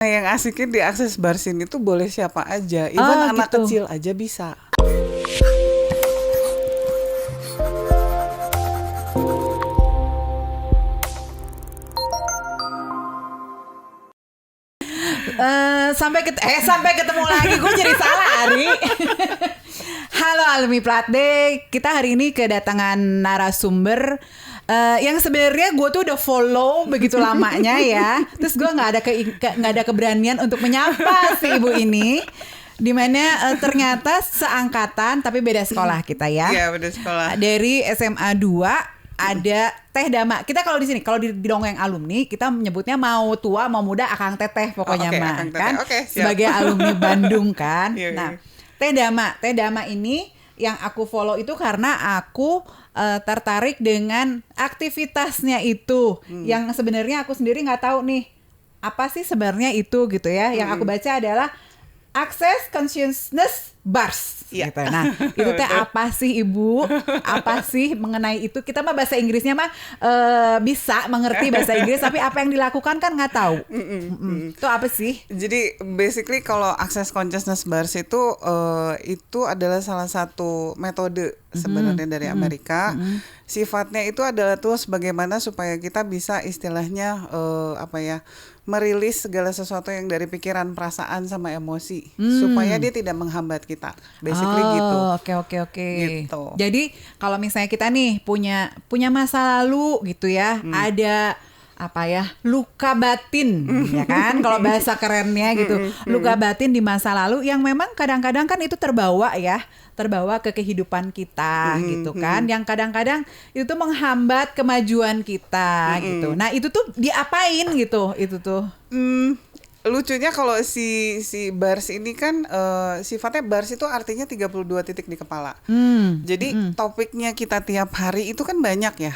Nah, yang asiknya di akses bars ini tuh boleh siapa aja, even anak Gitu. kecil aja bisa. Sampai ketemu lagi, gue jadi salah Ari. Halo Alumni Platde, kita hari ini kedatangan narasumber yang sebenarnya gue tuh udah follow begitu lamanya ya. Terus gue nggak ada keberanian untuk menyapa si ibu ini. Dimana ternyata seangkatan tapi beda sekolah kita ya. Iya, beda sekolah. Dari SMA 2 ada Teh Dama. Kita kalau di sini, kalau di dongeng alumni, kita menyebutnya mau tua mau muda Akang Teteh pokoknya Oke, mah Akang Teteh. kan. Oke, siap. Sebagai alumni Bandung kan. Iya, Nah, iya. Teh Dama ini yang aku follow itu karena aku tertarik dengan aktivitasnya itu. Yang sebenarnya aku sendiri nggak tahu nih apa sih sebenarnya itu gitu ya. Yang aku baca adalah Access Consciousness Bars. Iya. Gitu. Nah, itu teh apa sih Ibu? Apa sih mengenai itu? Kita mah bahasa Inggrisnya mah bisa mengerti bahasa Inggris, tapi apa yang dilakukan kan nggak tahu. Itu apa sih? Jadi basically kalau access consciousness bars itu adalah salah satu metode sebenarnya dari Amerika. Sifatnya itu adalah tools bagaimana supaya kita bisa istilahnya merilis segala sesuatu yang dari pikiran, perasaan sama emosi supaya dia tidak menghambat kita. Basically gitu. Oke. Gitu. Jadi kalau misalnya kita nih punya masa lalu gitu ya, ada apa ya, luka batin ya kan, kalau bahasa kerennya gitu, luka batin di masa lalu yang memang kadang-kadang kan itu terbawa ke kehidupan kita gitu kan, yang kadang-kadang itu tuh menghambat kemajuan kita gitu. Nah itu tuh diapain gitu itu tuh? Lucunya kalau si bars ini kan sifatnya bars itu artinya 32 titik di kepala. Jadi topiknya kita tiap hari itu kan banyak ya.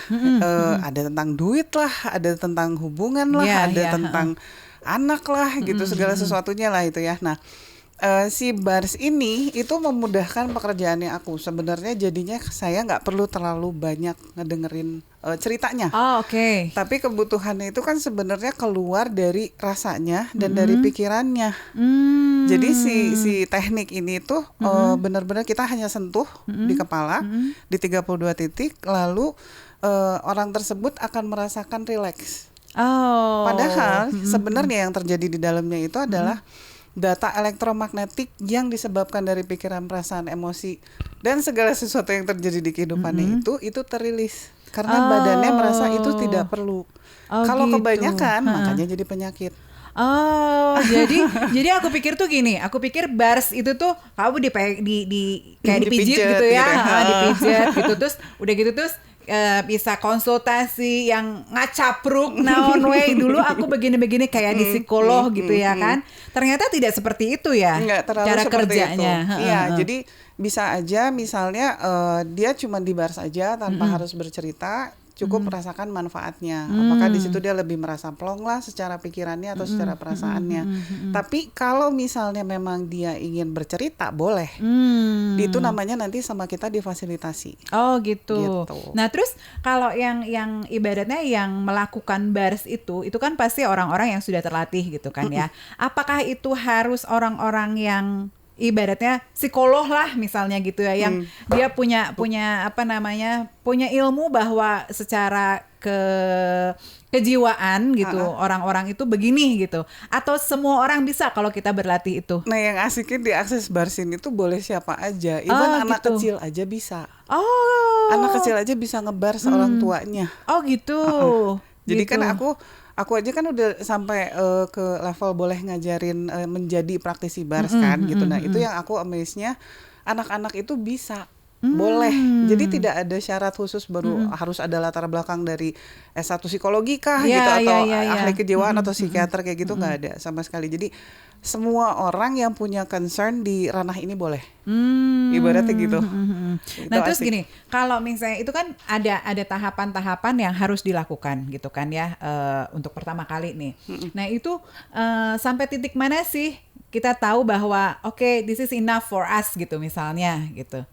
Ada tentang duit lah, ada tentang hubungan lah, ada tentang anak lah gitu, segala sesuatunya lah itu ya. Nah, si bars ini itu memudahkan pekerjaannya aku. Sebenarnya jadinya saya nggak perlu terlalu banyak ngedengerin ceritanya. Oke. Tapi kebutuhannya itu kan sebenarnya keluar dari rasanya dan dari pikirannya. Jadi si teknik ini tuh benar-benar kita hanya sentuh di kepala di 32 titik, lalu orang tersebut akan merasakan rileks. Padahal sebenarnya yang terjadi di dalamnya itu adalah data elektromagnetik yang disebabkan dari pikiran, perasaan, emosi dan segala sesuatu yang terjadi di kehidupannya itu terilis karena badannya merasa itu tidak perlu. Kalau gitu. kebanyakan makanya jadi penyakit. Jadi aku pikir tuh gini, aku pikir bars itu tuh kamu kayak dipijit Dipijit gitu ya, gitu. dipijit gitu, terus udah gitu terus bisa konsultasi yang ngacapruk naon we. Dulu aku begini-begini kayak di psikolog gitu ya kan. Ternyata tidak seperti itu ya. Enggak terlalu cara seperti kerjanya. itu. Iya, jadi bisa aja misalnya dia cuma di bars aja tanpa harus bercerita, cukup merasakan manfaatnya. Apakah di situ dia lebih merasa plong lah secara pikirannya atau secara perasaannya. Tapi kalau misalnya memang dia ingin bercerita, boleh. Itu namanya nanti sama kita difasilitasi. Oh gitu. Gitu. Nah terus kalau yang ibaratnya yang melakukan bars itu kan pasti orang-orang yang sudah terlatih gitu kan ya. Apakah itu harus orang-orang yang ibaratnya psikolog lah misalnya gitu ya, yang dia punya punya ilmu bahwa secara kejiwaan gitu orang-orang itu begini gitu, atau semua orang bisa kalau kita berlatih itu? Nah, yang asiknya di akses bars ini tuh boleh siapa aja, even anak gitu. kecil aja bisa. Oh Anak kecil aja bisa ngebars orang tuanya. gitu. Jadi Gitu. kan aku aja kan udah sampai ke level boleh ngajarin menjadi praktisi bars kan gitu. Nah, itu yang aku amaze-nya, anak-anak itu bisa. Boleh. Jadi tidak ada syarat khusus baru harus ada latar belakang dari S1 psikologi kah gitu atau ahli kejiwaan atau psikiater kayak gitu, nggak ada sama sekali. Jadi semua orang yang punya concern di ranah ini boleh. Ibaratnya gitu. Nah terus asik. gini, kalau misalnya itu kan ada tahapan-tahapan yang harus dilakukan gitu kan ya, untuk pertama kali nih. Nah itu sampai titik mana sih kita tahu bahwa oke, this is enough for us gitu misalnya gitu.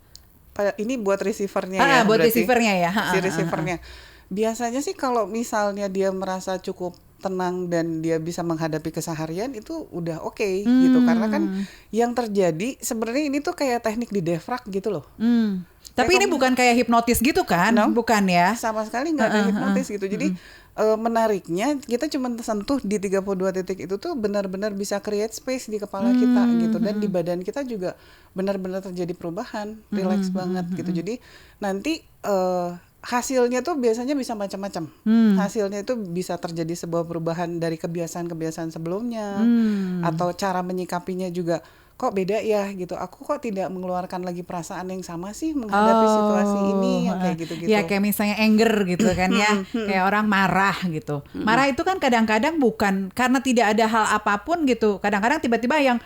Ini buat receivernya ya. Buat berarti. receivernya ya. Si receivernya. Biasanya sih kalau misalnya dia merasa cukup tenang dan dia bisa menghadapi keseharian itu udah oke gitu. Karena kan yang terjadi sebenarnya ini tuh kayak teknik di defrag gitu loh. Tapi ini bukan kayak hipnotis gitu kan? No, bukan ya? Sama sekali nggak ada hipnotis gitu. Jadi menariknya kita cuma sentuh di 32 titik itu tuh benar-benar bisa create space di kepala kita gitu, dan di badan kita juga benar-benar terjadi perubahan, relax banget gitu. Jadi nanti hasilnya tuh biasanya bisa macam-macam. Hasilnya itu bisa terjadi sebuah perubahan dari kebiasaan-kebiasaan sebelumnya, atau cara menyikapinya juga kok beda ya gitu. Aku kok tidak mengeluarkan lagi perasaan yang sama sih menghadapi situasi ini, yang kayak gitu-gitu. Ya kayak misalnya anger gitu kan ya, kayak orang marah gitu. Marah itu kan kadang-kadang bukan karena tidak ada hal apapun gitu. Kadang-kadang tiba-tiba yang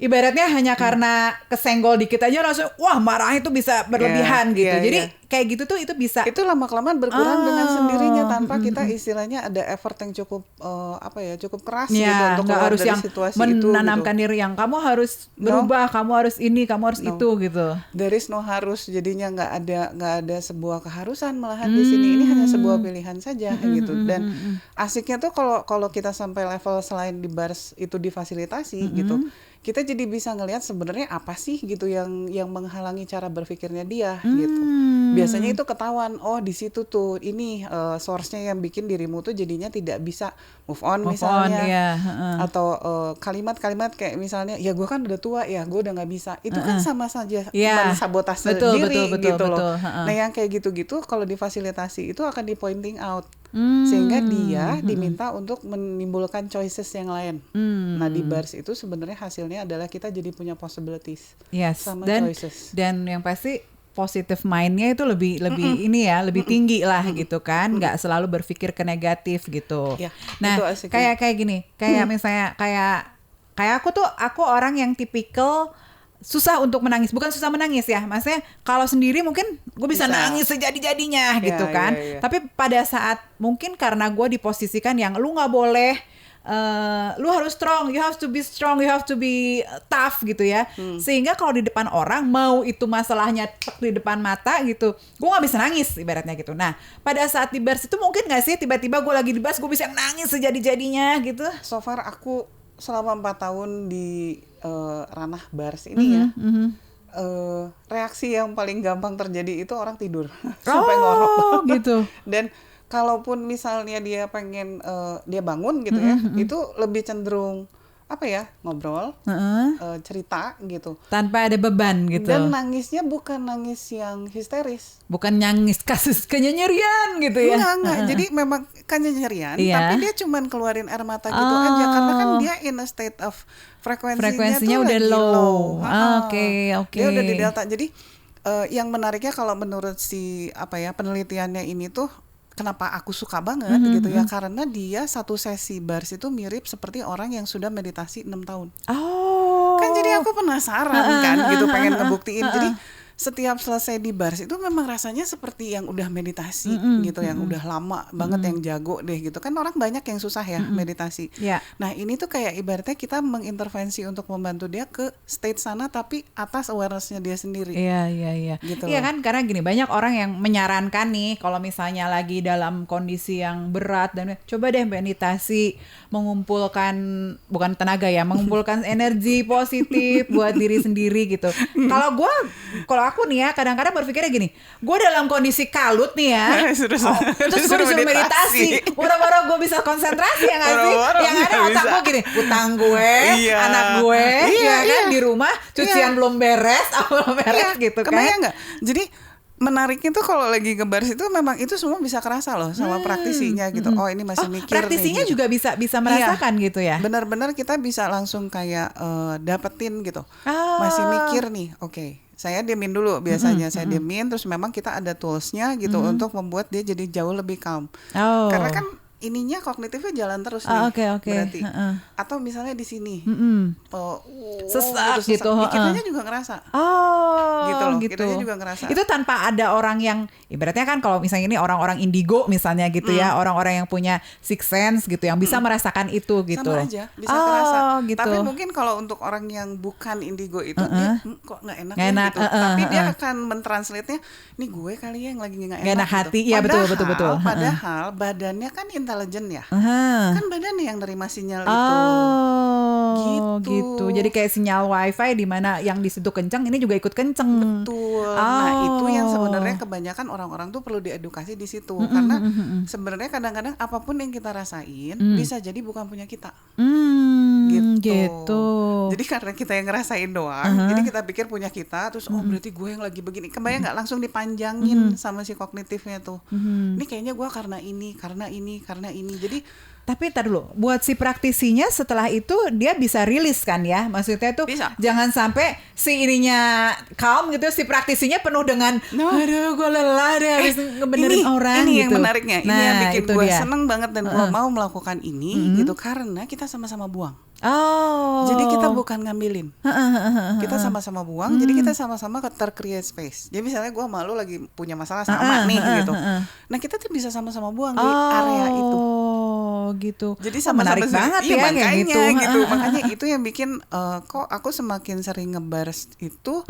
ibaratnya hanya karena kesenggol dikit aja langsung wah marahnya itu bisa berlebihan gitu. Jadi kayak gitu tuh itu bisa. Itu lama-kelamaan berkurang dengan sendirinya tanpa kita istilahnya ada effort yang cukup cukup keras gitu untuk keluar harus dari yang situasi menanamkan itu gitu. diri yang kamu harus berubah, kamu harus ini, kamu harus itu gitu. There is no harus, jadinya nggak ada sebuah keharusan malahan di sini. Ini hanya sebuah pilihan saja gitu. Dan asiknya tuh kalau kita sampai level selain di bars itu difasilitasi gitu, kita jadi bisa ngelihat sebenarnya apa sih gitu yang menghalangi cara berpikirnya dia gitu. Biasanya itu ketahuan, oh di situ tuh ini source-nya yang bikin dirimu tuh jadinya tidak bisa move on misalnya. Atau kalimat-kalimat kayak misalnya ya gue kan udah tua ya, gue udah nggak bisa. Itu kan sama saja mensabotase diri gitu loh. Nah yang kayak gitu-gitu kalau difasilitasi itu akan di pointing out. Sehingga dia diminta untuk menimbulkan choices yang lain. Nah di bars itu sebenarnya hasilnya adalah kita jadi punya possibilities sama choices. Dan yang pasti positive mind-nya itu lebih ini ya, lebih tinggi lah gitu kan, nggak selalu berpikir ke negatif gitu. Nah kayak gini, kayak misalnya kayak aku orang yang tipikal susah untuk menangis, bukan susah menangis ya, maksudnya kalau sendiri mungkin gue bisa nangis sejadi-jadinya gitu kan. Tapi pada saat mungkin karena gue diposisikan yang lu nggak boleh, lu harus strong, you have to be strong, you have to be tough gitu ya. Sehingga kalau di depan orang mau itu masalahnya di depan mata gitu, gue nggak bisa nangis ibaratnya gitu. Nah pada saat di bars itu mungkin nggak sih tiba-tiba gue lagi di bars gue bisa nangis sejadi-jadinya gitu? So far aku selama 4 tahun di ranah bars ini reaksi yang paling gampang terjadi itu orang tidur sampai ngorok gitu. Dan kalaupun misalnya dia pengen dia bangun gitu ya, itu lebih cenderung ngobrol, cerita gitu tanpa ada beban gitu. Dan nangisnya bukan nangis yang histeris, bukan nangis kasus kenyerian gitu ya. Enggak. Jadi memang kenyerian, tapi dia cuman keluarin air mata gitu aja, karena kan dia in a state of frekuensinya udah low. Oke. Dia udah di delta. Jadi yang menariknya kalau menurut si penelitiannya ini tuh, kenapa aku suka banget gitu ya, karena dia satu sesi bars itu mirip seperti orang yang sudah meditasi 6 tahun. Kan jadi aku penasaran kan gitu, pengen ngebuktiin. Jadi setiap selesai di bars itu memang rasanya seperti yang udah meditasi gitu, yang udah lama banget, yang jago deh gitu. Kan orang banyak yang susah ya meditasi. Nah ini tuh kayak ibaratnya kita mengintervensi untuk membantu dia ke state sana, tapi atas awareness-nya dia sendiri. Iya. Gitu. Iya kan, karena gini, banyak orang yang menyarankan nih kalau misalnya lagi dalam kondisi yang berat dan coba deh meditasi, mengumpulkan bukan tenaga ya, mengumpulkan energi positif buat diri sendiri gitu. Kalau aku nih ya kadang-kadang berpikirnya gini, gue dalam kondisi kalut nih ya, terus gue disuruh meditasi, murah-murah gue bisa konsentrasi ya nggak sih? Yang ada otak gue gini, utang gue, anak gue, kan di rumah cucian belum beres, gitu kan? Kebayang nggak? Jadi menariknya tuh kalau lagi ke bars itu memang itu semua bisa kerasa loh sama praktisinya gitu. Oh ini masih mikir praktisinya nih, gitu. juga bisa merasakan gitu ya. Benar-benar kita bisa langsung kayak dapetin gitu. Masih mikir nih, oke. Saya diemin dulu biasanya, saya diemin, terus memang kita ada toolsnya gitu untuk membuat dia jadi jauh lebih calm. Karena kan ininya kognitifnya jalan terus nih, berarti. Atau misalnya di sini, sesak gitu. Kitanya juga ngerasa. Gitu loh, kitanya juga ngerasa. Itu tanpa ada orang yang, ibaratnya kan kalau misalnya ini orang-orang indigo misalnya gitu ya, orang-orang yang punya sixth sense gitu, yang bisa merasakan itu gitu. Sama aja, bisa kerasa. Gitu. Tapi mungkin kalau untuk orang yang bukan indigo itu, dia kok nggak enak gitu. Tapi dia akan mentranslate-nya, nih gue kali ya yang lagi nggak enak hati, gitu. Iya betul. Padahal badannya kan intelligent ya. Aha. Kan badan yang nerima sinyal itu. Gitu. Jadi kayak sinyal wifi di mana yang di situ kencang, ini juga ikut kencang. Betul. Nah, itu yang sebenarnya kebanyakan orang-orang tuh perlu diedukasi di situ. Karena sebenarnya kadang-kadang apapun yang kita rasain bisa jadi bukan punya kita. Gitu. Jadi karena kita yang ngerasain doang, jadi kita pikir punya kita, terus berarti gue yang lagi begini. Kebayang nggak, langsung dipanjangin sama si kognitifnya tuh. Ini kayaknya gue karena ini. Jadi tapi tar dulu, buat si praktisinya setelah itu dia bisa rilis kan ya? Maksudnya tuh bisa. Jangan sampai si ininya calm gitu, si praktisinya penuh dengan aduh gue lelah deh habis ngebenerin orang ini gitu. Yang menariknya, ini yang bikin gue seneng banget dan gue mau melakukan ini gitu, karena kita sama-sama buang. Jadi kita bukan ngambilin, kita sama-sama buang. Jadi kita sama-sama tercreate space. Jadi misalnya gue malu lagi punya masalah sama nih gitu. Nah kita tuh bisa sama-sama buang di area itu. Gitu. Jadi sama-sama menarik banget iya, ya makanya, kayak gitu. Makanya itu yang bikin kok aku semakin sering ngebars itu,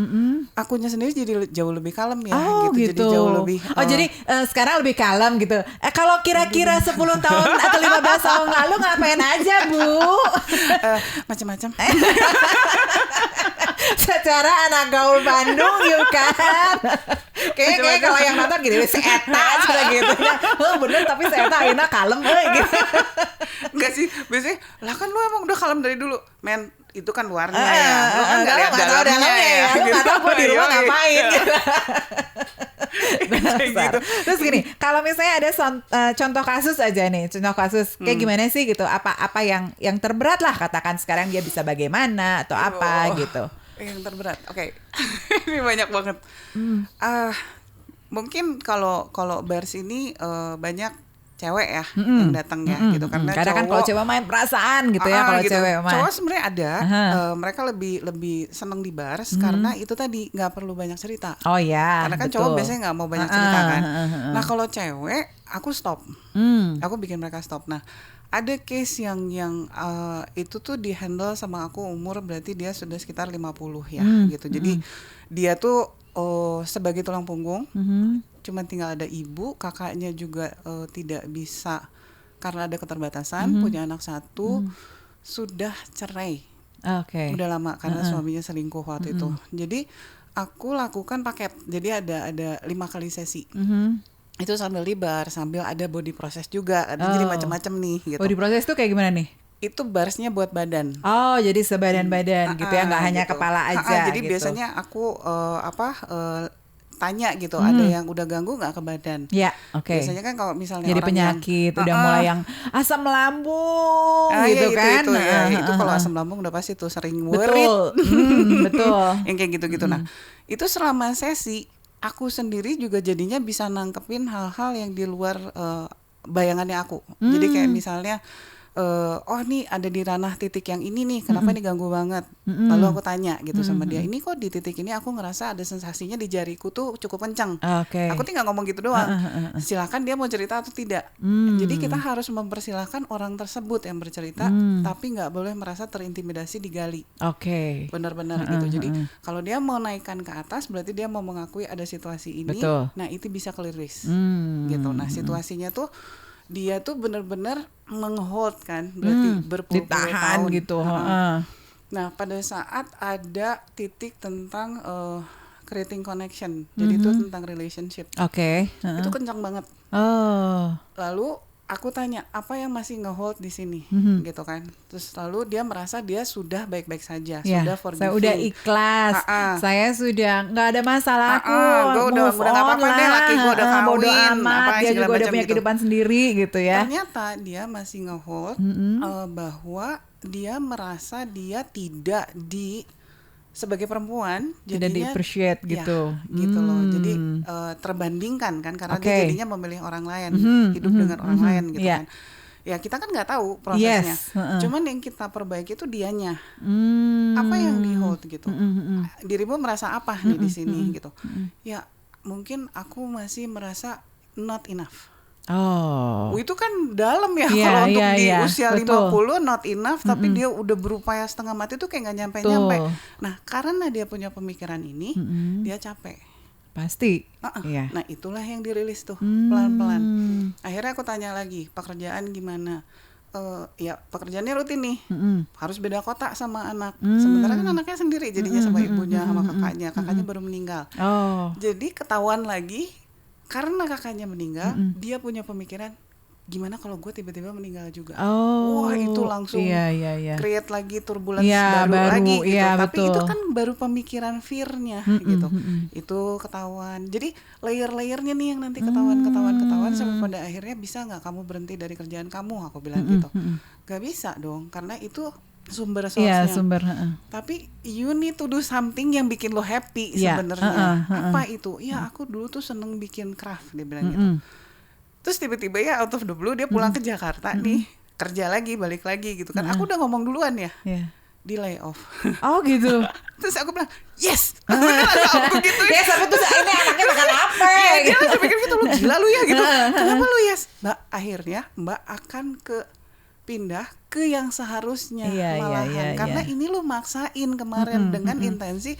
akunya sendiri jadi jauh lebih kalem ya. Gitu. Jadi jauh lebih. Jadi sekarang lebih kalem gitu. Kalau kira-kira 10 tahun atau 15 tahun lalu ngapain aja Bu? Macam-macam. Secara anak gaul Bandung yuk kan. Kayak kalau yang nonton gitu si Eta gitu. Bener tapi si Eta akhirnya kalem gitu. Enggak sih, biasanya lah kan lu emang udah kalem dari dulu. Men, itu kan luarnya ya. Lu kan enggak lihat dalamnya ya. Lu enggak tahu gua di rumah ngapain gitu. Gitu. Terus gini, kalau misalnya ada contoh kasus aja nih, kayak gimana sih gitu? Apa yang terberat lah katakan sekarang dia bisa bagaimana atau apa gitu. Yang terberat. Oke. Ini banyak banget. Mungkin kalau bars ini banyak cewek ya yang datang ya gitu, karena kadang kan kalau cewek main perasaan gitu ya, kalau gitu. cewek main. Cowok sebenarnya ada, mereka lebih seneng di bars karena itu tadi nggak perlu banyak cerita. Oh ya. Karena kan betul. cowok biasanya nggak mau banyak cerita kan. Nah kalau cewek, aku stop. Aku bikin mereka stop. Nah ada case yang itu tuh di handle sama aku umur berarti dia sudah sekitar 50 ya gitu. Jadi dia tuh sebagai tulang punggung. Cuma tinggal ada ibu, kakaknya juga tidak bisa karena ada keterbatasan, punya anak satu, sudah cerai. Udah lama karena suaminya selingkuh waktu itu. Jadi aku lakukan paket. Jadi ada 5 kali sesi. Itu sambil di bar, sambil ada body process juga. Jadi macam-macam nih gitu. Body process tuh kayak gimana nih? Itu barsnya buat badan. Jadi sebadan-badan gitu ya, nggak hanya gitu. kepala aja. Jadi gitu. biasanya aku tanya gitu, ada yang udah ganggu nggak ke badan? Ya, oke. Biasanya kan kalau misalnya jadi orang penyakit udah mulai yang asam lambung gitu kan? Itu kalau asam lambung udah pasti tuh sering worried. Betul. Yang kayak gitu-gitu. Nah, itu selama sesi aku sendiri juga jadinya bisa nangkepin hal-hal yang di luar bayangannya aku. Jadi kayak misalnya nih ada di ranah titik yang ini nih, kenapa nih ganggu banget. Lalu aku tanya gitu sama dia, ini kok di titik ini aku ngerasa ada sensasinya di jariku tuh cukup kencang. Aku tinggal ngomong gitu doang. Silakan dia mau cerita atau tidak. Jadi kita harus mempersilahkan orang tersebut yang bercerita, tapi nggak boleh merasa terintimidasi digali. Benar-benar gitu. Jadi kalau dia mau naikkan ke atas, berarti dia mau mengakui ada situasi ini. Betul. Nah itu bisa clear-risk gitu. Nah situasinya tuh dia tuh benar-benar menghold kan, berarti berpuluh-puluh tahun gitu. Nah pada saat ada titik tentang creating connection, jadi itu tentang relationship. Itu kencang banget. Lalu aku tanya apa yang masih ngehold di sini, gitu kan. Terus lalu dia merasa dia sudah baik-baik saja, sudah forgiving. Saya udah ikhlas, saya sudah nggak ada masalah, aku udah nggak apa-apa deh, laki gue udah kawin, bodo amat, dia juga udah punya kehidupan sendiri gitu ya. Ternyata dia masih ngehold bahwa dia merasa dia tidak sebagai perempuan tidak di-appreciate gitu. Ya, gitu loh. Jadi terbandingkan kan karena dia jadinya memilih orang lain, hidup dengan orang lain gitu kan. Ya kita kan nggak tahu prosesnya. Cuman yang kita perbaiki itu dianya. Apa yang di hold gitu. Dirimu merasa apa nih di sini gitu. Ya mungkin aku masih merasa not enough. Itu kan dalam ya, kalau untuk di usia 50 not enough, tapi dia udah berupaya setengah mati tuh kayak nggak nyampe. Nah karena dia punya pemikiran ini, dia capek. Pasti. Iya. Nah itulah yang dirilis tuh pelan-pelan. Akhirnya aku tanya lagi, pekerjaan gimana? Ya pekerjaannya rutin nih, harus beda kota sama anak. Sementara kan anaknya sendiri jadinya sama ibunya sama kakaknya baru meninggal. Jadi ketahuan lagi karena kakaknya meninggal, dia punya pemikiran gimana kalau gue tiba-tiba meninggal juga. Wah itu langsung create lagi turbulence baru lagi gitu. Tapi itu kan baru pemikiran fear-nya gitu. Itu ketahuan. Jadi layer-layernya nih yang nanti ketahuan sampai pada akhirnya bisa nggak kamu berhenti dari kerjaan kamu? Aku bilang gitu. Gak bisa dong, karena itu sumber source-nya. Tapi you need to do something yang bikin lo happy sebenarnya. Apa itu? Ya aku dulu tuh seneng bikin craft, dia bilang gitu. Terus tiba-tiba ya out of the blue dia pulang ke Jakarta nih, kerja lagi, balik lagi gitu kan. Aku udah ngomong duluan ya, di lay off. Oh gitu. Terus aku bilang, yes! Aku gitu ya. Sampai terus ini anaknya makan apa? Dia langsung pikir gitu, lu gila lu ya gitu. Kenapa lu yes? Mbak, akhirnya Mbak akan pindah ke yang seharusnya malahan. Karena ini lu maksain kemarin dengan intensi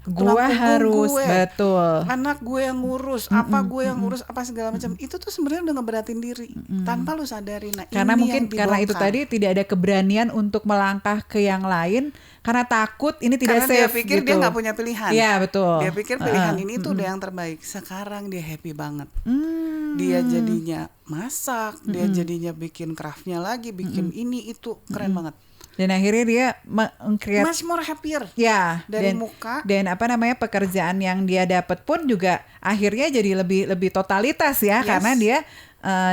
gue harus betul anak gue yang ngurus apa gue yang ngurus apa segala macam itu tuh sebenarnya udah ngeberatin diri tanpa lu sadari. Nah, karena ini mungkin karena itu tadi tidak ada keberanian untuk melangkah ke yang lain karena takut ini tidak karena safe dia pikir gitu. Dia nggak punya pilihan. Iya betul. Dia pikir pilihan ini tuh udah yang terbaik. Sekarang dia happy banget. Dia jadinya masak, dia jadinya bikin craftnya lagi, bikin ini itu keren banget. Dan akhirnya dia meng-create much more happier. Ya, dari muka. Dan pekerjaan yang dia dapat pun juga akhirnya jadi lebih totalitas ya, karena dia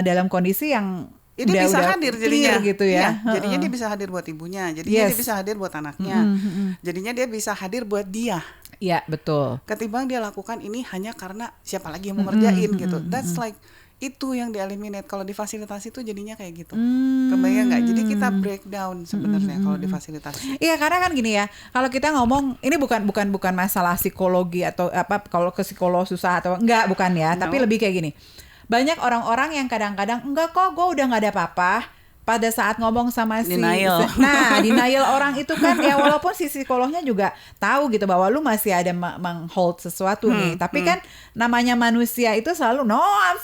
dalam kondisi yang dia bisa hadir jadinya gitu ya. Jadinya dia bisa hadir buat ibunya, jadinya dia bisa hadir buat anaknya. Jadinya dia bisa hadir buat dia. Iya, betul. Ketimbang dia lakukan ini hanya karena siapa lagi yang mau ngerjain gitu. That's like itu yang di-eliminate. Kalau difasilitasi itu jadinya kayak gitu. Kebayang nggak? Jadi kita breakdown sebenarnya kalau difasilitasi. Iya, karena kan gini ya. Kalau kita ngomong ini bukan masalah psikologi atau apa, kalau ke psikolog susah atau enggak, bukan ya. Tapi lebih kayak gini. Banyak orang-orang yang kadang-kadang enggak kok, gue udah nggak ada apa-apa. Pada saat ngomong sama denial. Denial orang itu kan ya, walaupun si psikolognya juga tahu gitu bahwa lu masih ada meng-hold sesuatu nih, tapi kan namanya manusia itu selalu no I'm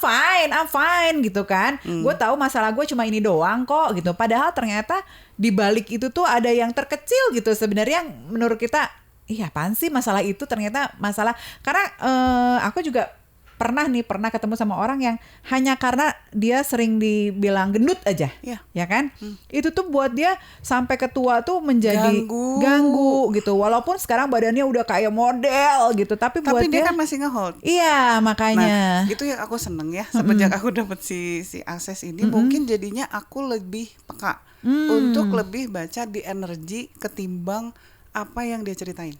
fine gitu kan. Gue tahu masalah gue cuma ini doang kok gitu. Padahal ternyata di balik itu tuh ada yang terkecil gitu sebenarnya yang menurut kita iya apaan sih masalah itu, ternyata masalah karena aku juga pernah ketemu sama orang yang hanya karena dia sering dibilang gendut aja, ya kan? Itu tuh buat dia sampai ketua tuh menjadi ganggu gitu. Walaupun sekarang badannya udah kayak model gitu, tapi buat dia kan masih nge-hold. Iya, makanya. Nah, itu yang aku seneng ya. Semenjak aku dapet si akses ini, mungkin jadinya aku lebih peka untuk lebih baca di energi ketimbang apa yang dia ceritain.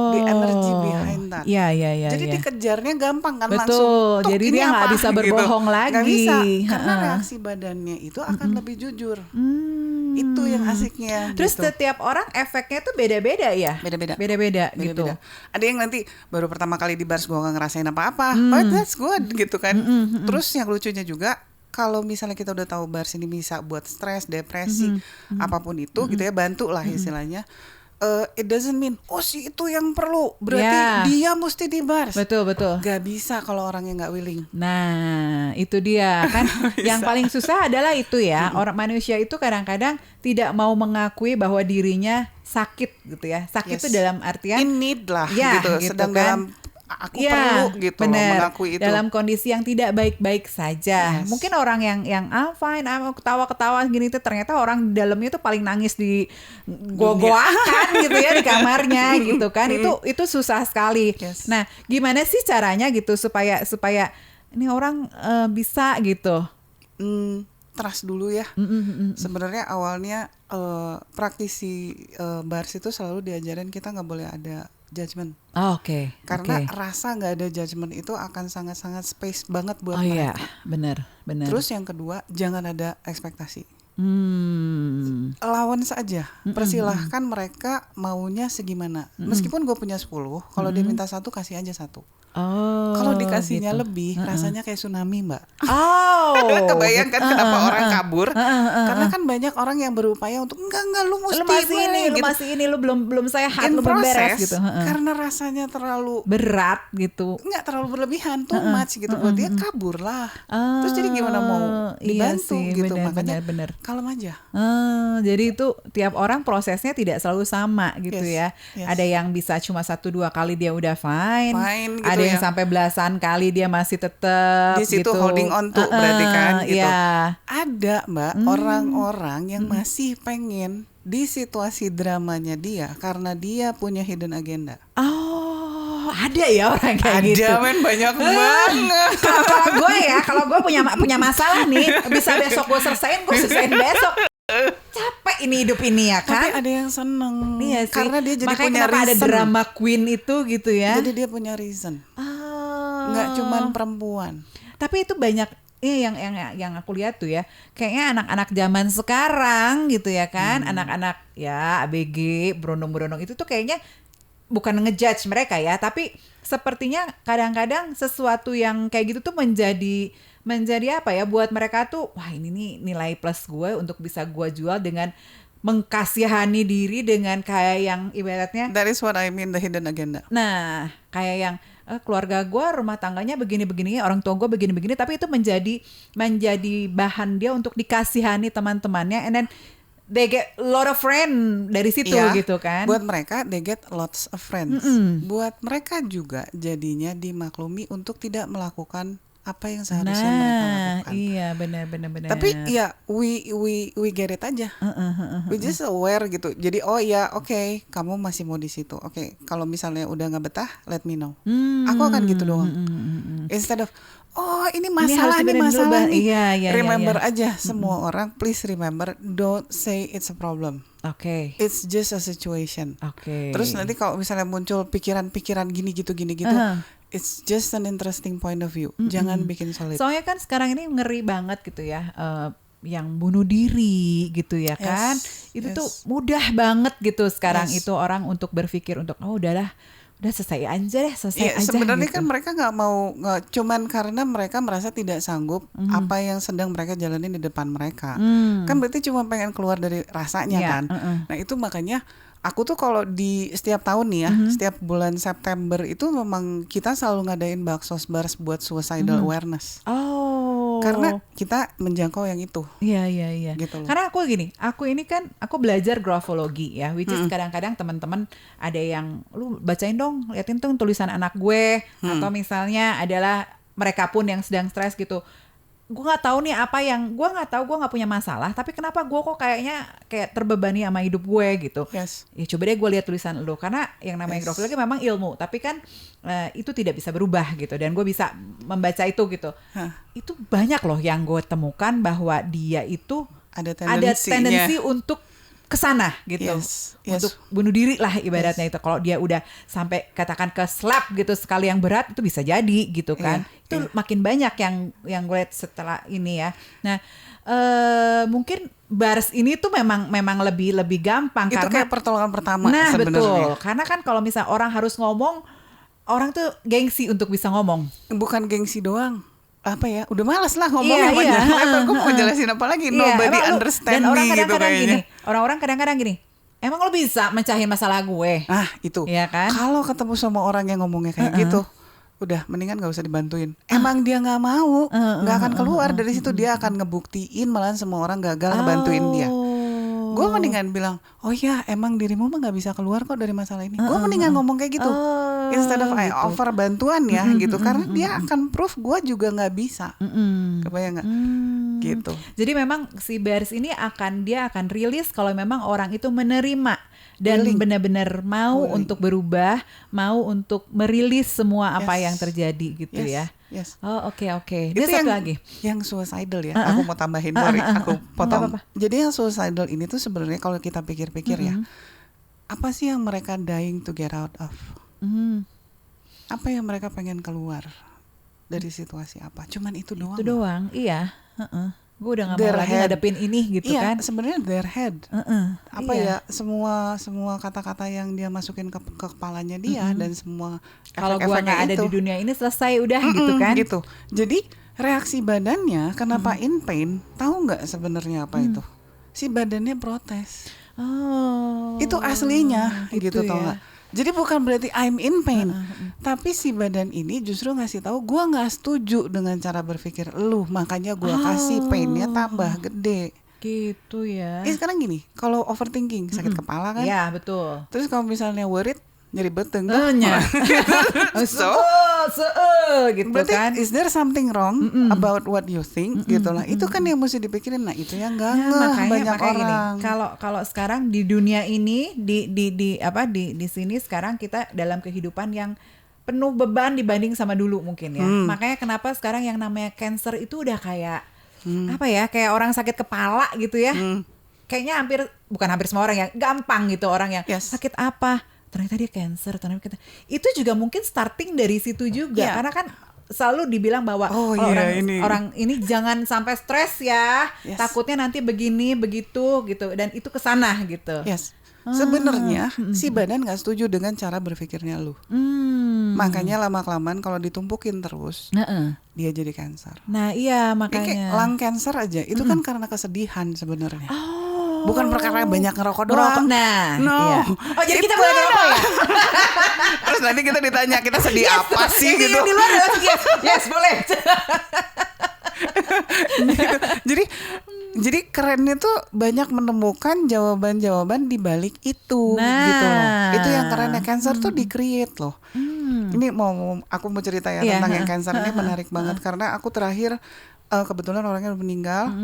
The energy behind that. Iya. Jadi dikejarnya gampang kan. Betul. Langsung. Jadi dia nggak bisa berbohong gitu lagi. Nggak bisa, karena reaksi badannya itu akan lebih jujur. Itu yang asiknya. Terus setiap orang efeknya tuh beda-beda ya. Beda-beda gitu. Ada yang nanti baru pertama kali di bars gue nggak ngerasain apa-apa. Oh that's good gitu kan. Terus yang lucunya juga, kalau misalnya kita udah tahu bars ini bisa buat stres, depresi, apapun itu gitu ya, bantu lah istilahnya. It doesn't mean si itu yang perlu berarti dia mesti di bars. Betul. Gak bisa kalau orangnya nggak willing. Nah itu dia kan. Yang paling susah adalah itu ya. Orang manusia itu kadang-kadang tidak mau mengakui bahwa dirinya sakit gitu ya. Sakit itu dalam artian in need lah gitu. Sedang kan dalam aku perlu gitu loh, mengakui itu dalam kondisi yang tidak baik-baik saja. Mungkin orang yang fine, ketawa-ketawa gini tuh ternyata orang di dalamnya tuh paling nangis di gogoakan gitu ya di kamarnya gitu kan. Itu susah sekali. Nah, gimana sih caranya gitu supaya ini orang bisa gitu? Trust dulu ya. Sebenarnya awalnya praktisi bars itu selalu diajarin kita nggak boleh ada judgment. Oke. Karena rasa nggak ada judgment itu akan sangat-sangat space banget buat Iya, mereka. benar. Terus yang kedua, jangan ada ekspektasi. Lawan saja. Persilahkan mereka maunya segimana. Meskipun gue punya 10, kalau dia minta 1 kasih aja 1. Kalau dikasihnya gitu. lebih, rasanya kayak tsunami, Mbak. Kebayang kan kenapa orang kabur? Karena kan banyak orang yang berupaya untuk enggak, lu mesti lu masih ini, gitu. lu masih ini, lu belum sehat, In lu belum beres proses, gitu. karena rasanya terlalu Berat gitu. nggak terlalu berlebihan, too much gitu buat dia, kabur lah. Terus jadi gimana mau dibantu iya sih, gitu, bener, makanya bener. kalem aja. Jadi itu tiap orang prosesnya tidak selalu sama gitu ya. Ada yang bisa cuma 1-2 kali dia udah fine gitu ada yang ya. sampai belasan kali dia masih tetap Di situ gitu. holding on tuh berarti kan gitu. Iya. Ada, Mbak, orang-orang yang masih pengen di situasi dramanya dia karena dia punya hidden agenda. Ada ya orang kayak gitu. Ada, men, banyak banget. Kalau gue punya masalah nih, bisa besok gue selesaiin besok. Capek ini hidup ini ya kan. Tapi ada yang seneng. Iya sih. Karena dia jadi makanya punya kenapa reason. ada drama queen itu gitu ya. Jadi dia punya reason. Nggak cuman perempuan. Tapi itu banyak yang aku lihat tuh ya, kayaknya anak-anak zaman sekarang gitu ya kan, anak-anak ya ABG berondong-berondong itu tuh kayaknya bukan ngejudge mereka ya, tapi sepertinya kadang-kadang sesuatu yang kayak gitu tuh menjadi apa ya buat mereka tuh, wah ini nih nilai plus gue untuk bisa gue jual dengan mengkasihani diri dengan kayak yang ibaratnya. That is what I mean, the hidden agenda. Nah, kayak yang keluarga gue rumah tangganya begini-begini, orang tua gue begini-begini, tapi itu menjadi bahan dia untuk dikasihani teman-temannya, and then they get a lot of friend dari situ gitu kan. Buat mereka they get lots of friends. Buat mereka juga jadinya dimaklumi untuk tidak melakukan apa yang seharusnya mereka lakukan. Iya, benar. Tapi ya we get it aja. We just aware gitu. Jadi oke, kamu masih mau di situ. Oke, kalau misalnya udah nggak betah, let me know. Aku akan gitu doang. Instead of ini masalah nih. Iya, remember aja semua orang, please remember, don't say it's a problem. Oke. It's just a situation. Oke. Terus nanti kalau misalnya muncul pikiran gini gitu, it's just an interesting point of view. Jangan bikin solid. Soalnya kan sekarang ini ngeri banget gitu ya, yang bunuh diri gitu ya kan. Itu tuh mudah banget gitu sekarang itu orang untuk berpikir untuk udahlah, udah selesai aja. Sebenarnya gitu. kan mereka nggak cuman karena mereka merasa tidak sanggup apa yang sedang mereka jalanin di depan mereka. Kan berarti cuma pengen keluar dari rasanya kan. Nah itu makanya aku tuh kalau di setiap tahun nih ya, setiap bulan September itu memang kita selalu ngadain baksos bars buat suicidal awareness. Karena kita menjangkau yang itu. Iya. Gitu loh. Karena aku aku belajar grafologi ya, which is kadang-kadang teman-teman ada yang lu bacain dong, liatin tuh tulisan anak gue, atau misalnya adalah mereka pun yang sedang stres gitu. Gue nggak tahu nih gue nggak punya masalah, tapi kenapa gue kok kayaknya kayak terbebani sama hidup gue gitu. Ya coba deh gue lihat tulisan lo, karena yang namanya grafologi memang ilmu, tapi kan itu tidak bisa berubah gitu, dan gue bisa membaca itu gitu. Itu banyak loh yang gue temukan bahwa dia itu ada tendensi untuk kesana gitu, untuk bunuh diri lah ibaratnya itu. Kalau dia udah sampai katakan ke slap gitu sekali yang berat, itu bisa jadi gitu kan. Itu makin banyak yang gue lihat setelah ini ya. Nah mungkin bars ini tuh memang lebih gampang itu karena kayak pertolongan pertama. Nah sebenarnya. betul, karena kan kalau misalnya orang harus ngomong, orang tuh gengsi untuk bisa ngomong. Bukan gengsi doang, udah malas lah ngomongnya banyak. Gue mau jelasin apa lagi? Nobody understand me gitu kayaknya. Orang kadang-kadang gini, emang lo bisa mencahin masalah gue? Itu. Iya kan? Kalau ketemu sama orang yang ngomongnya kayak gitu, udah mendingan gak usah dibantuin. Emang dia gak mau, gak akan keluar dari situ. Dia akan ngebuktiin malahan semua orang gagal ngebantuin dia. Gue mendingan bilang, emang dirimu mah gak bisa keluar kok dari masalah ini. Gue mendingan ngomong kayak gitu, instead of I offer bantuan ya gitu. Karena dia akan proof gue juga gak bisa. Kebayang gak? Gitu. Jadi memang si bars ini akan rilis kalau memang orang itu menerima dan benar-benar mau untuk berubah, mau untuk merilis semua apa yang terjadi gitu ya. Oke. Ini satu lagi. Yang suicidal ya. Aku mau tambahin, aku potong. Jadi yang suicidal ini tuh sebenarnya kalau kita pikir-pikir ya, apa sih yang mereka dying to get out of? Apa yang mereka pengen keluar dari situasi apa? Cuman itu doang. Itu doang, iya. gue udah nggak their mau lagi head. ngadepin ini gitu Iya, kan. sebenarnya their head. Apa Iya. ya, semua kata-kata yang dia masukin ke kepalanya dia dan semua Kalau gue efek-efeknya nggak ada itu di dunia ini selesai udah gitu kan. gitu. Jadi reaksi badannya kenapa in pain? Tahu nggak sebenarnya apa itu? Si badannya protes. Oh. Itu aslinya gitu tau ya. nggak? Jadi bukan berarti I'm in pain, tapi si badan ini justru ngasih tahu gue nggak setuju dengan cara berpikir lu, makanya gue kasih painnya tambah gede. Gitu ya. Sekarang gini, kalau overthinking sakit kepala kan? Iya betul. Terus kalau misalnya worried nyeri beteng tuh. So, gitu berarti kan. is there something wrong about what you think gitu lah. Itu kan yang mesti dipikirin. Nah, itu yang enggak banyak orang. Gini, kalau sekarang di dunia ini di sini sekarang kita dalam kehidupan yang penuh beban dibanding sama dulu mungkin ya. Makanya kenapa sekarang yang namanya cancer itu udah kayak kayak orang sakit kepala gitu ya. Kayaknya bukan hampir semua orang ya, gampang gitu orang yang sakit apa, ternyata dia cancer, itu juga mungkin starting dari situ juga, karena kan selalu dibilang bahwa orang ini jangan sampai stres ya, takutnya nanti begini begitu gitu, dan itu kesana gitu. Sebenarnya si badan nggak setuju dengan cara berpikirnya lu. Makanya lama-kelamaan kalau ditumpukin terus, dia jadi kanker. Nah iya makanya. Kayak lung cancer aja, itu kan karena kesedihan sebenarnya. Bukan perkara banyak ngerokok doang. Nah, no. Iya. Oh jadi kita boleh ngerokok ya? Terus nanti kita ditanya kita sedih apa sih gitu. Di luar yes boleh. Gitu. Jadi kerennya tuh banyak menemukan jawaban-jawaban di balik itu gitu loh. Itu yang kerennya, cancer tuh di-create loh. Ini aku mau cerita ya tentang yang cancer ini menarik banget karena aku terakhir kebetulan orangnya udah meninggal.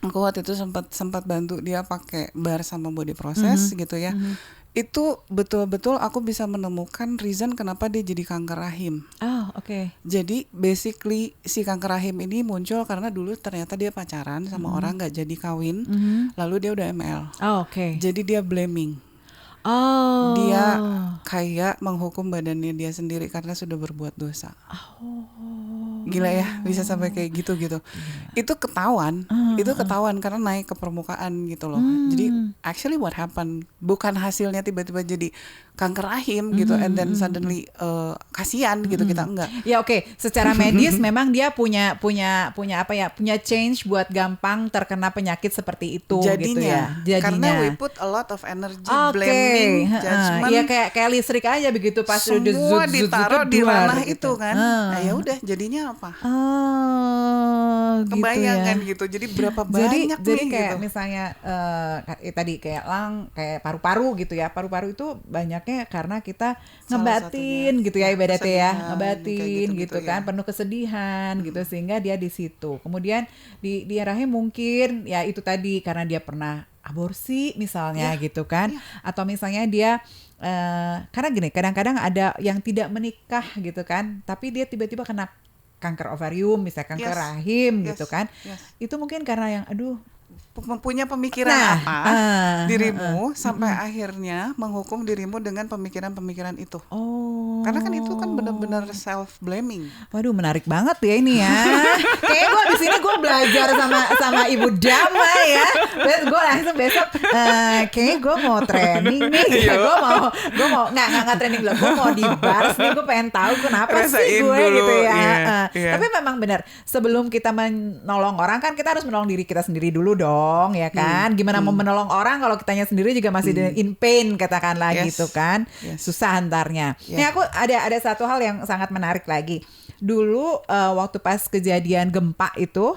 Aku waktu itu sempat bantu dia pakai bar sama body process gitu ya. Itu betul-betul aku bisa menemukan reason kenapa dia jadi kanker rahim. Oh, oke. Jadi basically si kanker rahim ini muncul karena dulu ternyata dia pacaran sama orang nggak jadi kawin, lalu dia udah ML. Oh, oke. Jadi dia blaming. Oh. Dia kayak menghukum badannya dia sendiri karena sudah berbuat dosa. Gila ya, bisa sampai kayak gitu. Itu ketahuan karena naik ke permukaan gitu loh. Jadi actually what happened, bukan hasilnya tiba-tiba jadi kanker rahim gitu and then suddenly kasihan gitu, kita enggak. Ya oke, secara medis memang dia punya change buat gampang terkena penyakit seperti itu jadinya, gitu ya. Karena we put a lot of energy, blaming, judgment. Iya kayak listrik aja begitu pas semua ditaruh di ranah itu kan. Nah ya udah jadinya apa? Kebayang kan gitu. Jadi berapa banyak jadi kayak gitu. Misalnya tadi kayak kayak paru-paru gitu ya. Paru-paru itu banyaknya karena kita ngebatin gitu ya ibaratnya ya. Ngebatin gitu kan, penuh kesedihan gitu sehingga dia di situ. Kemudian di rahim mungkin ya itu tadi karena dia pernah aborsi misalnya gitu kan. Atau misalnya dia karena gini, kadang-kadang ada yang tidak menikah gitu kan, tapi dia tiba-tiba kena kanker ovarium, misalnya kanker rahim gitu kan. Itu mungkin karena yang punya pemikiran dirimu sampai akhirnya menghukum dirimu dengan pemikiran-pemikiran itu. Karena kan itu kan benar-benar self blaming. Waduh, menarik banget ya ini ya. Kayaknya gue di sini gue belajar sama Ibu Dama ya. Gue langsung besok kayaknya gue mau training nih. Gue mau nggak training dulu. Gue mau di bars nih. Gue pengen tahu kenapa sih gue dulu, gitu ya. Tapi memang benar, sebelum kita menolong orang kan kita harus menolong diri kita sendiri dulu dong, ya kan? Gimana mau menolong orang kalau kitanya sendiri juga masih in pain katakanlah gitu kan? Susah antarnya. Nih aku ada satu hal yang sangat menarik lagi. Dulu waktu pas kejadian gempa itu,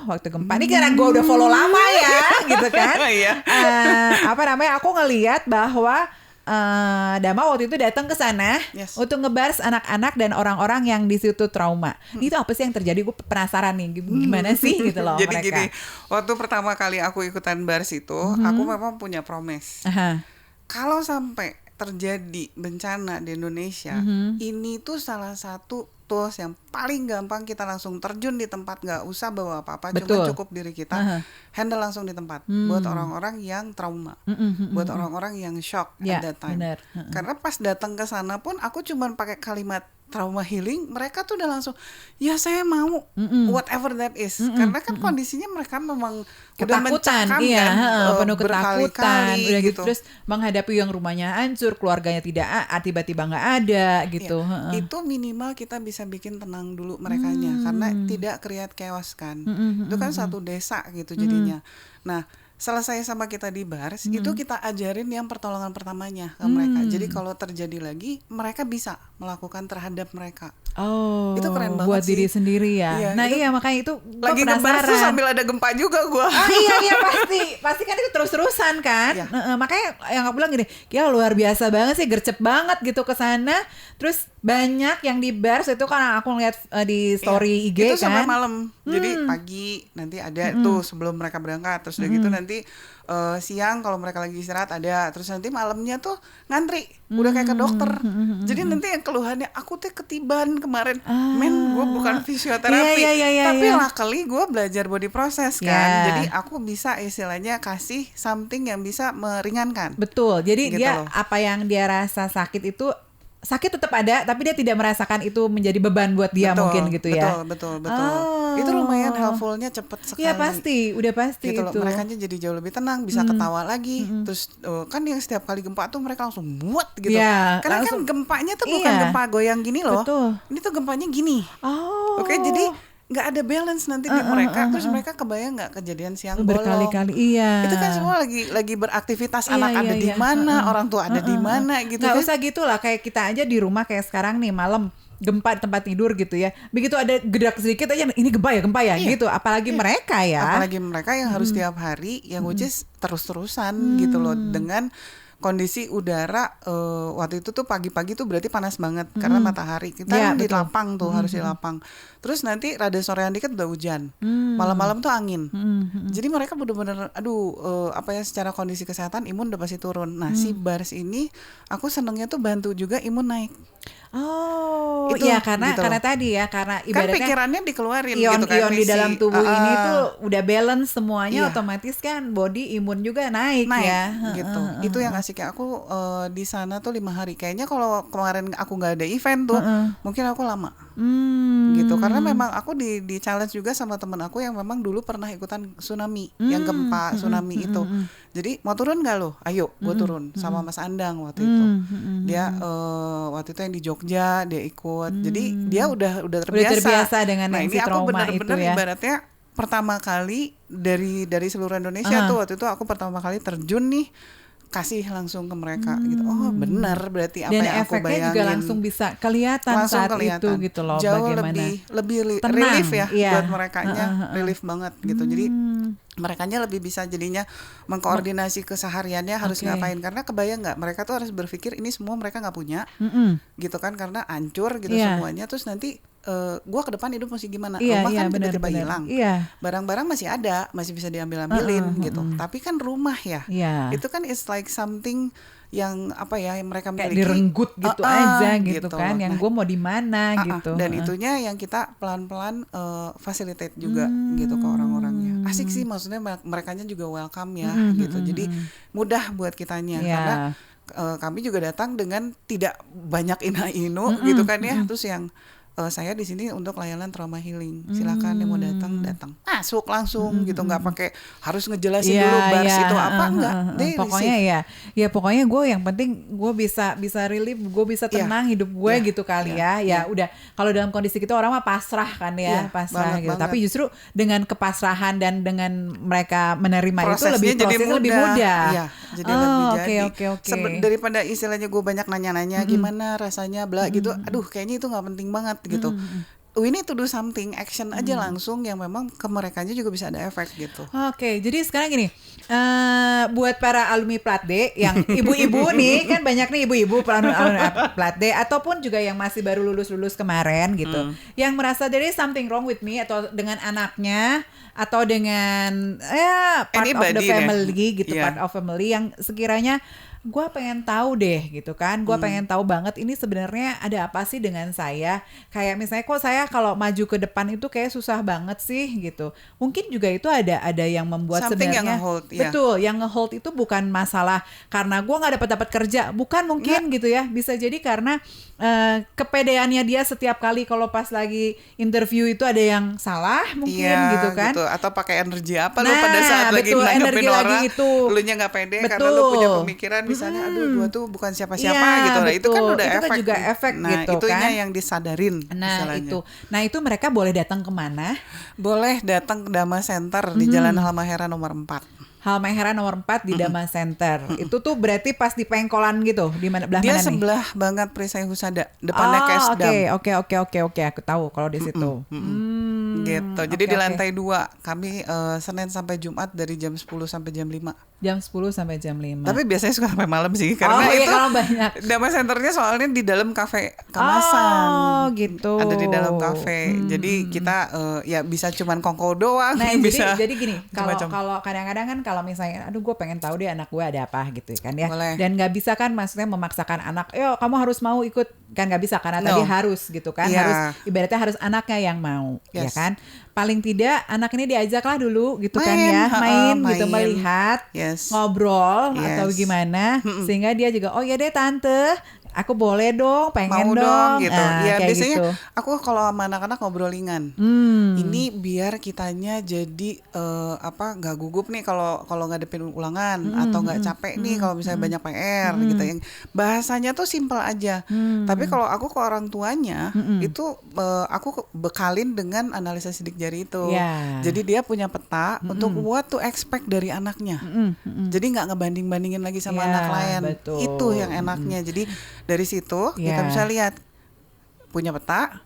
ini karena gue udah follow lama ya, gitu kan? Aku ngelihat bahwa Dama waktu itu datang ke sana untuk ngebars anak-anak dan orang-orang yang di situ trauma. Itu apa sih yang terjadi? Gue penasaran nih, gimana sih gitu loh. Jadi mereka. Gini, waktu pertama kali aku ikutan bars itu, aku memang punya promise. Kalau sampai terjadi bencana di Indonesia, ini tuh salah satu tools yang paling gampang kita langsung terjun di tempat, nggak usah bawa apa-apa, cuma cukup diri kita handle langsung di tempat. Buat orang-orang yang trauma, buat orang-orang yang shock at that time. Karena pas datang ke sana pun aku cuma pakai kalimat trauma healing, mereka tuh udah langsung ya saya mau whatever that is. Karena kan kondisinya mereka memang udah mencakam kan, penuh ketakutan, udah gitu. gitu. Terus menghadapi yang rumahnya hancur, keluarganya tiba-tiba nggak ada gitu. Itu minimal kita bisa bikin tenang dulu merekanya, karena tidak create chaos kan. Itu kan satu desa gitu jadinya. Nah, selesai sama kita di bars, itu kita ajarin yang pertolongan pertamanya ke mereka. Jadi kalau terjadi lagi, mereka bisa melakukan terhadap mereka. Oh, itu keren banget buat sih. diri sendiri ya. Iya, nah iya makanya itu lagi ngebars tuh sambil ada gempa juga gue. Iya pasti kan itu terus-terusan kan. Iya. Makanya yang aku bilang gini, ya luar biasa banget sih, gercep banget gitu ke sana. Terus banyak yang di bars itu kan aku lihat di story IG itu kan. sampai malam. Jadi pagi nanti ada tuh sebelum mereka berangkat, terus udah gitu nanti siang kalau mereka lagi istirahat ada, terus nanti malamnya tuh ngantri udah kayak ke dokter. Jadi nanti yang keluhannya aku tuh ketiban kemarin, gue bukan fisioterapi, tapi luckily gue belajar body process kan, jadi aku bisa istilahnya kasih something yang bisa meringankan. Betul, jadi gitu dia loh. Apa yang dia rasa sakit itu sakit tetap ada, tapi dia tidak merasakan itu menjadi beban buat dia, mungkin gitu ya. Betul. Itu lumayan helpfulnya cepet sekali. Iya pasti, udah pasti gitu itu. Loh, mereka jadi jauh lebih tenang, bisa ketawa lagi. Terus kan yang setiap kali gempa tuh mereka langsung muat gitu. Ya, karena langsung, kan gempanya tuh bukan gempa goyang gini loh. Betul. Ini tuh gempanya gini. Oke, jadi nggak ada balance nanti di mereka. Terus mereka kebayang nggak kejadian siang bolong berkali-kali. Iya. Itu kan semua lagi beraktivitas, anak ada di mana, orang tua ada di mana gitu. Nggak kan. usah gitu lah, kayak kita aja di rumah kayak sekarang nih malam gempa di tempat tidur gitu ya. Begitu ada gerak sedikit aja, ini gempa ya gitu. Apalagi mereka ya. Apalagi mereka yang harus tiap hari, yang which is terus-terusan gitu loh, dengan kondisi udara waktu itu tuh pagi-pagi tuh berarti panas banget karena matahari kita kan di lapang tuh, harus di lapang. Terus nanti rada sorean dikit udah hujan, malam-malam tuh angin. Jadi mereka bener-bener secara kondisi kesehatan imun udah pasti turun. Nah si bars ini aku senengnya tuh bantu juga imun naik. Oh, itu, ya karena gitu tadi ya, karena kan ibaratnya pikirannya dikeluarin ion, gitu kan, ion di dalam tubuh ini tuh udah balance semuanya, iya. Otomatis kan body imun juga naik ya. Gitu. Itu yang asiknya aku di sana tuh 5 hari. Kayaknya kalau kemarin aku nggak ada event tuh, mungkin aku lama. Gitu. Karena memang aku di challenge juga sama temen aku yang memang dulu pernah ikutan tsunami, yang gempa tsunami itu. Jadi mau turun nggak lo? Ayo, gue turun sama Mas Andang waktu itu. Dia waktu itu yang di Jogja dia ikut. Jadi dia udah terbiasa dengan nah, yang ini si trauma aku bener-bener itu ya. Ibaratnya pertama kali dari seluruh Indonesia tuh waktu itu aku pertama kali terjun nih, kasih langsung ke mereka gitu. Oh benar berarti apa dan yang aku bayangin. Dan efeknya juga langsung bisa kelihatan saat itu gitu loh. Jauh bagaimana lebih relief ya buat merekanya, relief banget gitu. Jadi merekanya lebih bisa jadinya mengkoordinasi kesehariannya harus ngapain, karena kebayang nggak mereka tuh harus berpikir ini semua mereka nggak punya gitu kan, karena hancur gitu semuanya. Terus nanti gue ke depan hidup mesti gimana, rumah kan tiba-tiba hilang, barang-barang masih ada, masih bisa diambil-ambilin gitu, tapi kan rumah ya itu kan it's like something yang yang mereka kayak miliki direnggut gitu aja gitu kan, yang nah, gue mau di mana gitu. Dan itunya yang kita pelan-pelan facilitate juga gitu ke orang-orangnya. Asik sih, maksudnya merekanya juga welcome ya gitu. Jadi mudah buat kitanya karena kami juga datang dengan tidak banyak ina-inu gitu kan ya. Terus yang saya di sini untuk layanan trauma healing. Silakan yang mau datang masuk langsung gitu, nggak pakai harus ngejelasin dulu bars itu apa, enggak. Pokoknya pokoknya gue yang penting gue bisa relief, gue bisa tenang hidup gue gitu kali ya. Udah kalau dalam kondisi kita orang mah pasrah kan ya, pasrah gitu. Banget. Tapi justru dengan kepasrahan dan dengan mereka menerima prosesnya itu prosesnya lebih mudah. Iya, jadi lebih Oke. Daripada istilahnya gue banyak nanya-nanya gimana rasanya bla gitu. Aduh, kayaknya itu nggak penting banget gitu. We need to do something, action aja langsung yang memang ke merekanya juga bisa ada efek gitu. Oke, jadi sekarang gini, buat para alumni Plat D yang ibu-ibu nih, kan banyak nih ibu-ibu alumni Plat D ataupun juga yang masih baru lulus kemarin gitu, yang merasa there is something wrong with me atau dengan anaknya atau dengan part of the family gitu, part of family yang sekiranya gue pengen tahu deh gitu kan, gue pengen tahu banget ini sebenarnya ada apa sih dengan saya, kayak misalnya kok saya kalau maju ke depan itu kayak susah banget sih gitu. Mungkin juga itu ada yang membuat Something sebenarnya yang nge-hold, betul, yang nge-hold itu bukan masalah karena gue nggak dapat kerja, bukan mungkin gitu ya, bisa jadi karena kepedeannya dia setiap kali kalau pas lagi interview itu ada yang salah mungkin gitu kan, atau pakai energi apa lu pada saat lagi betul, nanggepin energi orang lagi itu. lu nya nggak pede Betul. karena lu punya pemikiran misalnya aduh gua tuh bukan siapa-siapa gitu. Nah itu kan udah itu efek, kan juga efek nah gitu itunya kan yang disadarin itu mereka boleh datang kemana? Boleh datang ke Dhamma Center di Jalan Halmahera nomor 4. Halmahera nomor 4 di Dhamma Center. Itu tuh berarti pas di Pengkolan gitu, di mana belah dia mana nih? Dia sebelah banget Perisai Husada, depannya Kesdam. Oke, aku tahu kalau di situ. Gitu. Jadi di lantai 2 kami Senin sampai Jumat dari jam 10 sampai jam 5. Jam 10 sampai jam 5. Tapi biasanya suka sampai malam sih karena itu kalau banyak. Dhamma Centernya soalnya di dalam kafe kemasan. Oh, gitu. Ada di dalam kafe. Jadi kita ya bisa cuman kongko doang. Nah, bisa jadi gini, kalau kadang-kadang kan kalau misalnya aduh gue pengen tahu deh anak gue ada apa gitu kan ya. Boleh. Dan nggak bisa kan maksudnya memaksakan anak, yo kamu harus mau ikut, kan nggak bisa karena tadi harus gitu kan. Harus ibaratnya harus anaknya yang mau, ya kan. Paling tidak anak ini diajaklah dulu gitu kan ya, main gitu, melihat, ngobrol atau gimana, sehingga dia juga oh ya deh tante, aku boleh dong, pengen mau dong gitu. Ya biasanya gitu. Aku kalau sama anak-anak ngobrolingan. Ini biar kitanya jadi nggak gugup nih kalau ngadepin ulangan atau nggak capek nih kalau misalnya banyak PR gitu. Yang bahasanya tuh simpel aja. Tapi kalau aku ke orang tuanya itu aku bekalin dengan analisa sidik jari itu. Jadi dia punya peta untuk what to expect dari anaknya. Jadi nggak ngebanding-bandingin lagi sama anak lain. Betul. Itu yang enaknya. Jadi dari situ kita bisa lihat punya peta,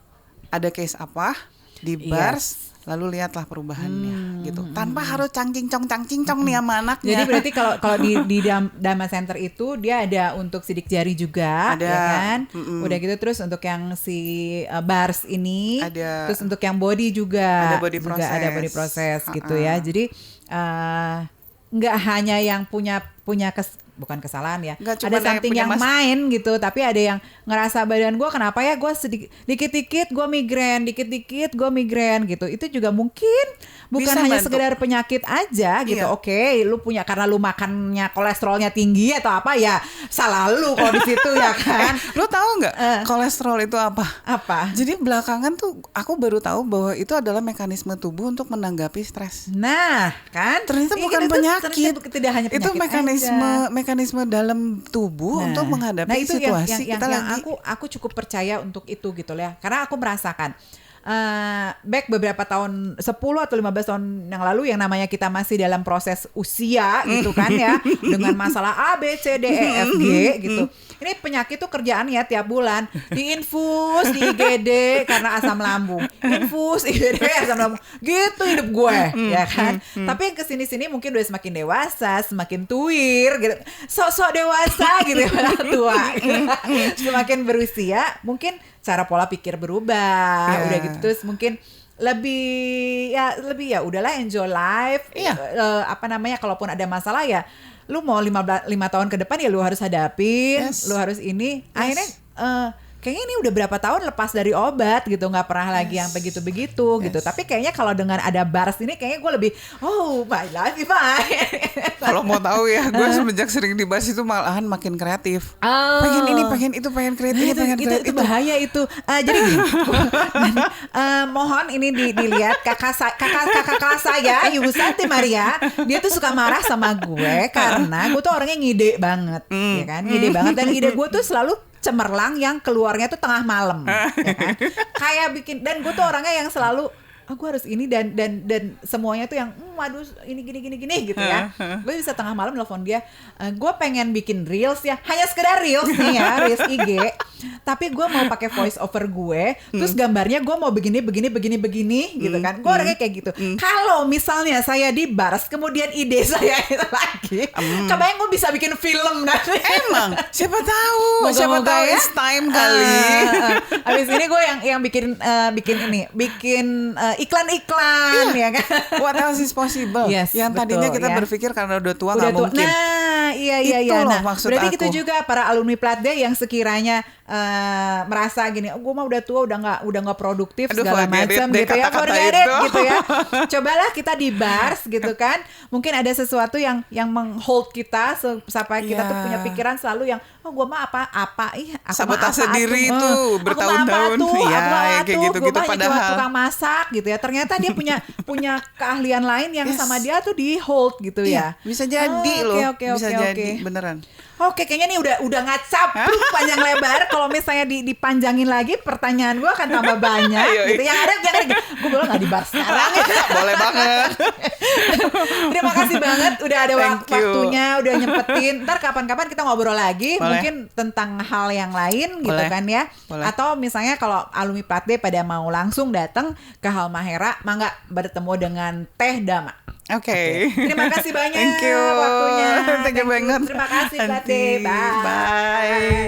ada case apa di bars, lalu lihatlah perubahannya gitu. Tanpa harus cangcingcong nih sama anaknya. Jadi berarti kalau di Dhamma Center itu dia ada untuk sidik jari juga, ada, ya kan? Udah gitu terus untuk yang si bars ini, ada. Terus untuk yang body juga, ada body proses, ada body proses gitu ya. Jadi nggak hanya yang punya bukan kesalahan ya, ada something yang main gitu, tapi ada yang ngerasa badan gue kenapa ya gue dikit-dikit gue migrain gitu. Itu juga mungkin bukan bisa hanya sekedar penyakit aja gitu. Oke, lu punya karena lu makannya kolesterolnya tinggi atau apa ya, salah lu kalau di situ ya kan. Lu tahu nggak kolesterol itu apa? Apa? Jadi belakangan tuh aku baru tahu bahwa itu adalah mekanisme tubuh untuk menanggapi stres. Nah, kan ternyata bukan penyakit. Tidak hanya penyakit, itu mekanisme dalam tubuh untuk menghadapi itu situasi yang aku cukup percaya untuk itu gitu ya, karena aku merasakan back beberapa tahun 10 atau 15 tahun yang lalu yang namanya kita masih dalam proses usia gitu kan ya, dengan masalah A B C D E F G gitu. Ini penyakit tuh kerjaan ya tiap bulan diinfus di IGD karena asam lambung, infus IGD asam lambung, gitu hidup gue ya kan. Tapi yang kesini-sini mungkin udah semakin dewasa, semakin tuir gitu, sok-sok dewasa gitu tua semakin berusia mungkin cara pola pikir berubah, udah gitu terus mungkin lebih ya udahlah enjoy life. Kalaupun ada masalah ya lu mau 5 tahun ke depan ya lu harus hadapin, lu harus ini. Akhirnya kayaknya ini udah berapa tahun lepas dari obat gitu, nggak pernah lagi yang begitu-begitu gitu. Tapi kayaknya kalau dengan ada bars ini kayaknya gue lebih my life is fine. Kalau mau tahu ya, gue semenjak sering di bars itu malahan makin kreatif. Pengen ini, pengen itu, pengen kreatif, itu bahaya itu. Jadi gini, mohon ini dilihat kakak kelas saya, Ibu Santi Maria, dia tuh suka marah sama gue karena gue tuh orangnya ngide banget, ya kan, ngide banget, dan ide gue tuh selalu cemerlang yang keluarnya tuh tengah malam, ya kan? Kayak bikin, dan gue tuh orangnya yang selalu gue harus ini dan semuanya tuh yang waduh ini gini gitu ya. Gue bisa tengah malam telepon dia, gue pengen bikin reels ya, hanya sekedar reels nih ya, reels IG. Tapi gue mau pakai voice over gue, terus gambarnya gue mau begini gitu kan. Gue orangnya kayak gitu. Kalau misalnya saya di bars, kemudian ide saya itu lagi, kebayang gue bisa bikin film nanti. Emang, siapa tahu Ya? it's time kali. Abis ini gue yang bikin iklan-iklan ya kan. What else is possible? Yes, yang tadinya betul, kita ya. berpikir karena udah tua nggak mungkin. Nah, iya. Itu loh Nah, maksud berarti aku. gitu juga para alumni Plat D yang sekiranya merasa gini, gue mah udah tua, udah nggak produktif. Aduh, segala forget macam it deh gitu ya, kata-kata forget it itu. gitu ya. Cobalah kita di bars gitu kan, mungkin ada sesuatu yang menghold kita sampai kita tuh punya pikiran selalu yang gue mah apa aku sabotase mah apa diri atuh, itu bertahun-tahun ya, kayak gitu-gitu gue mah padahal tukang masak gitu ya, ternyata dia punya keahlian lain yang sama dia tuh di hold gitu ya. Bisa jadi bisa jadi beneran. Oke, kayaknya nih udah ngacap panjang lebar. Kalau misalnya dipanjangin lagi, pertanyaan gue akan tambah banyak. Gitu. Yang ada gue boleh nggak di bar sekarang? Boleh banget. Terima kasih banget, udah ada waktunya, udah nyempetin. Ntar kapan-kapan kita ngobrol lagi, mungkin tentang hal yang lain, gitu kan ya. Boleh. Atau misalnya kalau alumni Plat D pada mau langsung datang ke Halmahera, mangga bertemu dengan Teh Dama. Oke. Terima kasih banyak Thank you. waktunya. Thank you banget. Terima kasih Plat D. Bye. Bye.